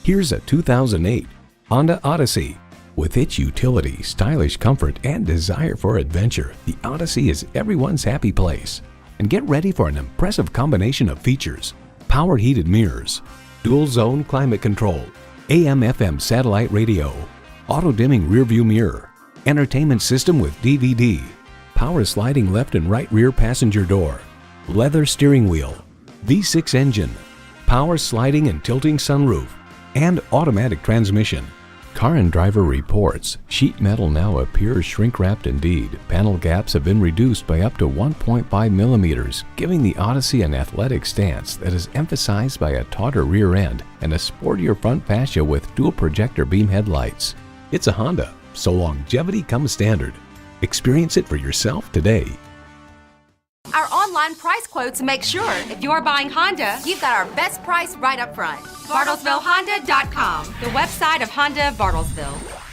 Here's a 2008 Honda Odyssey. With its utility, stylish comfort, and desire for adventure, the Odyssey is everyone's happy place. And get ready for an impressive combination of features: power heated mirrors, dual zone climate control, AM/FM satellite radio, auto dimming rear view mirror, entertainment system with DVD, power sliding left and right rear passenger door, leather steering wheel, V6 engine, power sliding and tilting sunroof, and automatic transmission. Car and Driver reports sheet metal now appears shrink-wrapped indeed. Panel gaps have been reduced by up to 1.5 millimeters, giving the Odyssey an athletic stance that is emphasized by a tauter rear end and a sportier front fascia with dual projector beam headlights. It's a Honda, so longevity comes standard. Experience it for yourself today. Our online price quotes make sure if you're buying Honda, you've got our best price right up front. BartlesvilleHonda.com, the website of Honda of Bartlesville.